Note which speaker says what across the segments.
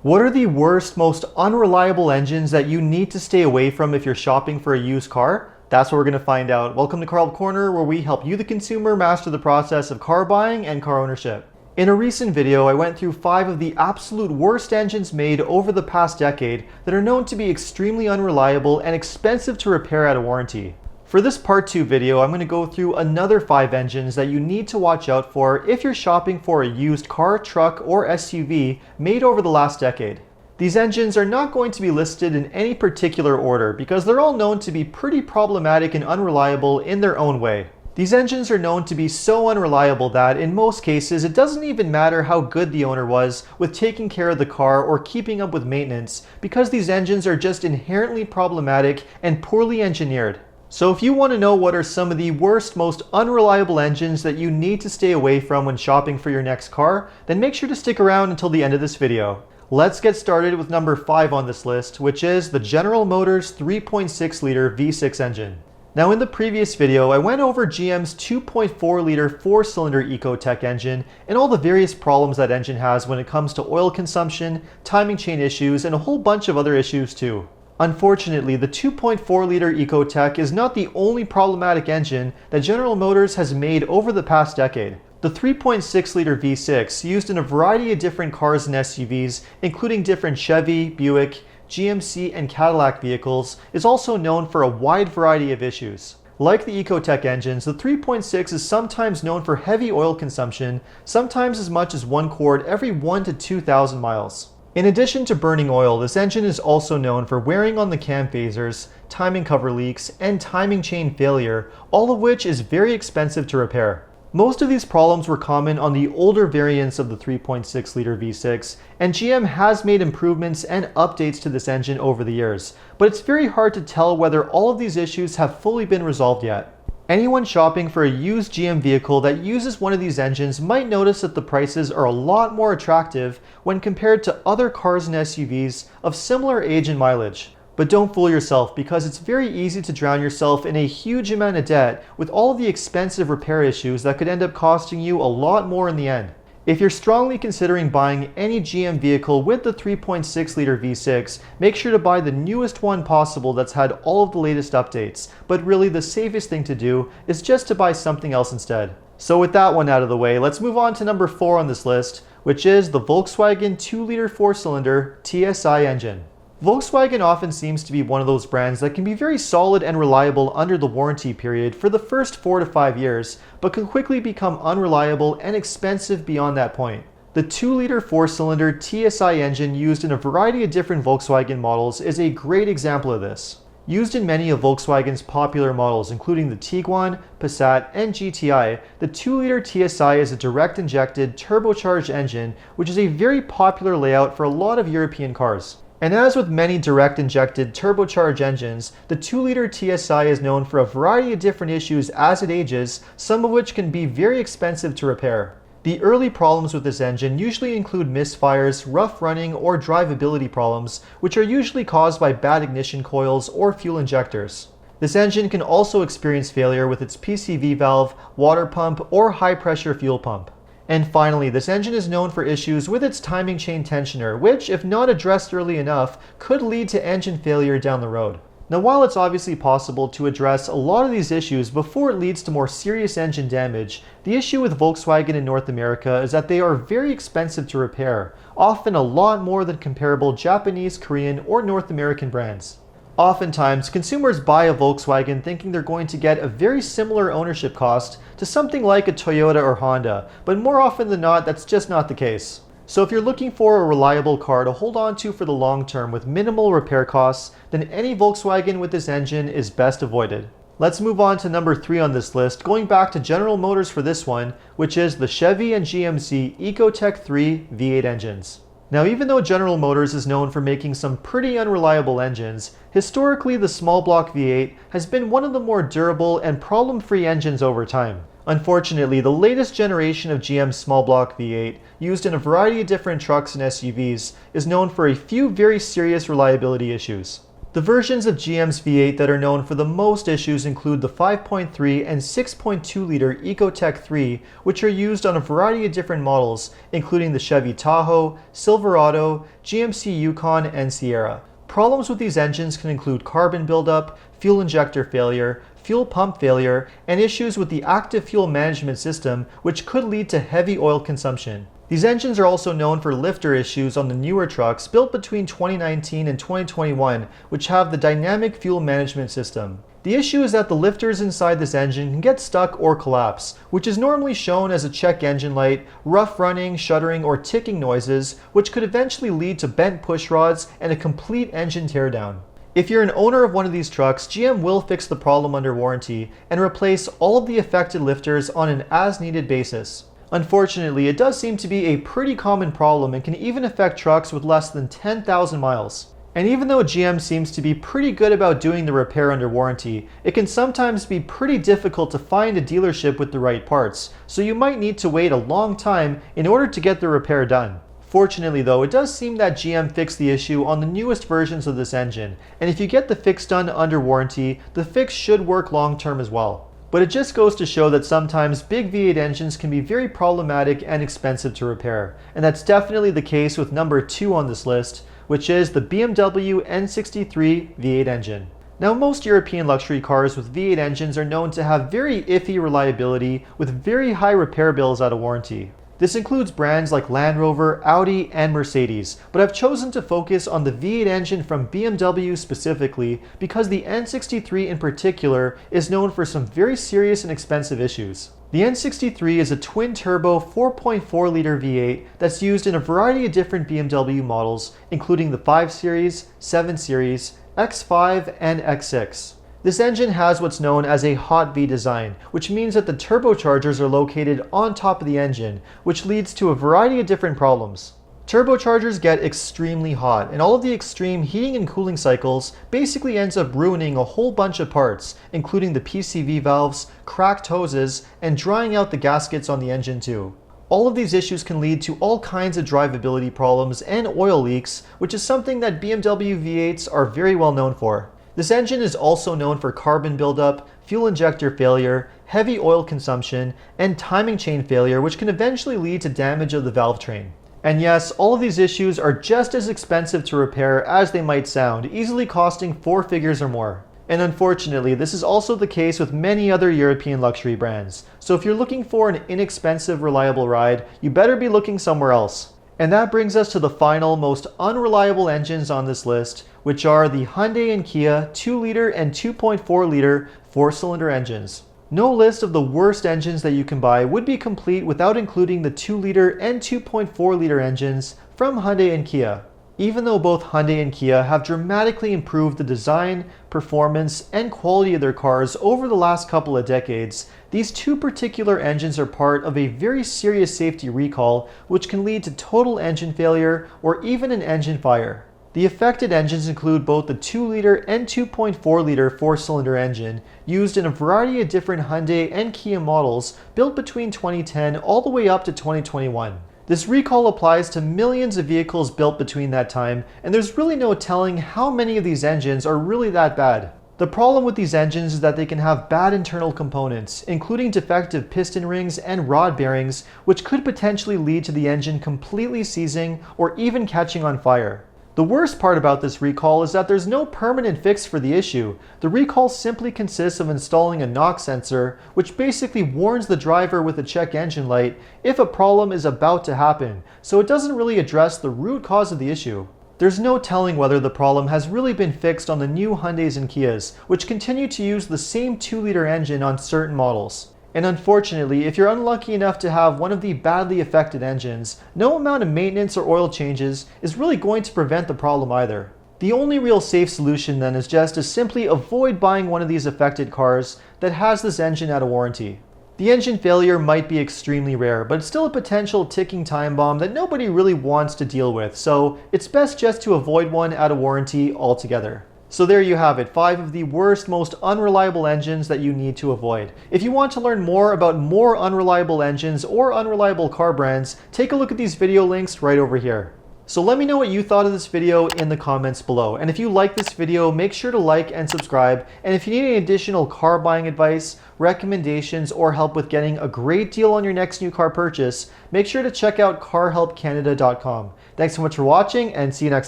Speaker 1: What are the worst, most unreliable engines that you need to stay away from if you're shopping for a used car? That's what we're going to find out. Welcome to Car Help Corner, where we help you, the consumer, master the process of car buying and car ownership. In a recent video, I went through 5 of the absolute worst engines made over the past decade that are known to be extremely unreliable and expensive to repair out of warranty. For this part 2 video, I'm going to go through another 5 engines that you need to watch out for if you're shopping for a used car, truck, or SUV made over the last decade. These engines are not going to be listed in any particular order because they're all known to be pretty problematic and unreliable in their own way. These engines are known to be so unreliable that, in most cases, it doesn't even matter how good the owner was with taking care of the car or keeping up with maintenance, because these engines are just inherently problematic and poorly engineered. So if you want to know what are some of the worst, most unreliable engines that you need to stay away from when shopping for your next car, then make sure to stick around until the end of this video. Let's get started with number 5 on this list, which is the General Motors 3.6 liter V6 engine. Now, in the previous video, I went over GM's 2.4 liter 4-cylinder Ecotec engine and all the various problems that engine has when it comes to oil consumption, timing chain issues, and a whole bunch of other issues too. Unfortunately, the 2.4 liter Ecotec is not the only problematic engine that General Motors has made over the past decade. The 3.6 liter V6, used in a variety of different cars and SUVs, including different Chevy, Buick, GMC, and Cadillac vehicles, is also known for a wide variety of issues. Like the Ecotec engines, the 3.6 is sometimes known for heavy oil consumption, sometimes as much as 1 quart every 1 to 2,000 miles. In addition to burning oil, this engine is also known for wearing on the cam phasers, timing cover leaks, and timing chain failure, all of which is very expensive to repair. Most of these problems were common on the older variants of the 3.6 liter V6, and GM has made improvements and updates to this engine over the years, but it's very hard to tell whether all of these issues have fully been resolved yet. Anyone shopping for a used GM vehicle that uses one of these engines might notice that the prices are a lot more attractive when compared to other cars and SUVs of similar age and mileage. But don't fool yourself, because it's very easy to drown yourself in a huge amount of debt with all of the expensive repair issues that could end up costing you a lot more in the end. If you're strongly considering buying any GM vehicle with the 3.6 liter V6, make sure to buy the newest one possible that's had all of the latest updates. But really, the safest thing to do is just to buy something else instead. So with that one out of the way, let's move on to number 4 on this list, which is the Volkswagen 2 liter 4-cylinder TSI engine. Volkswagen often seems to be one of those brands that can be very solid and reliable under the warranty period for the first 4 to 5 years, but can quickly become unreliable and expensive beyond that point. The 2 liter 4-cylinder TSI engine used in a variety of different Volkswagen models is a great example of this. Used in many of Volkswagen's popular models, including the Tiguan, Passat, and GTI, the 2 liter TSI is a direct-injected, turbocharged engine, which is a very popular layout for a lot of European cars. And as with many direct-injected turbocharged engines, the 2 liter TSI is known for a variety of different issues as it ages, some of which can be very expensive to repair. The early problems with this engine usually include misfires, rough running, or drivability problems, which are usually caused by bad ignition coils or fuel injectors. This engine can also experience failure with its PCV valve, water pump, or high-pressure fuel pump. And finally, this engine is known for issues with its timing chain tensioner, which, if not addressed early enough, could lead to engine failure down the road. Now, while it's obviously possible to address a lot of these issues before it leads to more serious engine damage, the issue with Volkswagen in North America is that they are very expensive to repair, often a lot more than comparable Japanese, Korean, or North American brands. Oftentimes, consumers buy a Volkswagen thinking they're going to get a very similar ownership cost to something like a Toyota or Honda, but more often than not, that's just not the case. So if you're looking for a reliable car to hold on to for the long term with minimal repair costs, then any Volkswagen with this engine is best avoided. Let's move on to number 3 on this list, going back to General Motors for this one, which is the Chevy and GMC Ecotec 3 V8 engines. Now, even though General Motors is known for making some pretty unreliable engines, historically the small block V8 has been one of the more durable and problem-free engines over time. Unfortunately, the latest generation of GM's small block V8, used in a variety of different trucks and SUVs, is known for a few very serious reliability issues. The versions of GM's V8 that are known for the most issues include the 5.3 and 6.2 liter Ecotec 3, which are used on a variety of different models, including the Chevy Tahoe, Silverado, GMC Yukon, and Sierra. Problems with these engines can include carbon buildup, fuel injector failure, fuel pump failure, and issues with the active fuel management system, which could lead to heavy oil consumption. These engines are also known for lifter issues on the newer trucks built between 2019 and 2021, which have the dynamic fuel management system. The issue is that the lifters inside this engine can get stuck or collapse, which is normally shown as a check engine light, rough running, shuddering, or ticking noises, which could eventually lead to bent push rods and a complete engine teardown. If you're an owner of one of these trucks, GM will fix the problem under warranty and replace all of the affected lifters on an as-needed basis. Unfortunately, it does seem to be a pretty common problem and can even affect trucks with less than 10,000 miles. And even though GM seems to be pretty good about doing the repair under warranty, it can sometimes be pretty difficult to find a dealership with the right parts, so you might need to wait a long time in order to get the repair done. Fortunately though, it does seem that GM fixed the issue on the newest versions of this engine, and if you get the fix done under warranty, the fix should work long term as well. But it just goes to show that sometimes big V8 engines can be very problematic and expensive to repair, and that's definitely the case with number 2 on this list, which is the BMW N63 V8 engine. Now, most European luxury cars with V8 engines are known to have very iffy reliability with very high repair bills out of warranty. This includes brands like Land Rover, Audi, and Mercedes, but I've chosen to focus on the V8 engine from BMW specifically because the N63 in particular is known for some very serious and expensive issues. The N63 is a twin-turbo 4.4 liter V8 that's used in a variety of different BMW models, including the 5 Series, 7 Series, X5, and X6. This engine has what's known as a hot V design, which means that the turbochargers are located on top of the engine, which leads to a variety of different problems. Turbochargers get extremely hot, and all of the extreme heating and cooling cycles basically ends up ruining a whole bunch of parts, including the PCV valves, cracked hoses, and drying out the gaskets on the engine too. All of these issues can lead to all kinds of drivability problems and oil leaks, which is something that BMW V8s are very well known for. This engine is also known for carbon buildup, fuel injector failure, heavy oil consumption, and timing chain failure, which can eventually lead to damage of the valve train. And yes, all of these issues are just as expensive to repair as they might sound, easily costing 4 figures or more. And unfortunately, this is also the case with many other European luxury brands. So if you're looking for an inexpensive, reliable ride, you better be looking somewhere else. And that brings us to the final, most unreliable engines on this list, which are the Hyundai and Kia 2 liter and 2.4 liter 4-cylinder engines. No list of the worst engines that you can buy would be complete without including the 2 liter and 2.4 liter engines from Hyundai and Kia. Even though both Hyundai and Kia have dramatically improved the design, performance, and quality of their cars over the last couple of decades, these two particular engines are part of a very serious safety recall, which can lead to total engine failure or even an engine fire. The affected engines include both the 2 liter and 2.4 liter 4-cylinder engine used in a variety of different Hyundai and Kia models built between 2010 all the way up to 2021. This recall applies to millions of vehicles built between that time, and there's really no telling how many of these engines are really that bad. The problem with these engines is that they can have bad internal components, including defective piston rings and rod bearings, which could potentially lead to the engine completely seizing or even catching on fire. The worst part about this recall is that there's no permanent fix for the issue. The recall simply consists of installing a knock sensor, which basically warns the driver with a check engine light if a problem is about to happen, so it doesn't really address the root cause of the issue. There's no telling whether the problem has really been fixed on the new Hyundais and Kias, which continue to use the same 2 liter engine on certain models. And unfortunately, if you're unlucky enough to have one of the badly affected engines, no amount of maintenance or oil changes is really going to prevent the problem either. The only real safe solution then is just to simply avoid buying one of these affected cars that has this engine out of warranty. The engine failure might be extremely rare, but it's still a potential ticking time bomb that nobody really wants to deal with, so it's best just to avoid one out of warranty altogether. So there you have it, 5 of the worst, most unreliable engines that you need to avoid. If you want to learn more about more unreliable engines or unreliable car brands, take a look at these video links right over here. So let me know what you thought of this video in the comments below. And if you like this video, make sure to like and subscribe. And if you need any additional car buying advice, recommendations, or help with getting a great deal on your next new car purchase, make sure to check out carhelpcanada.com. Thanks so much for watching, and see you next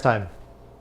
Speaker 1: time.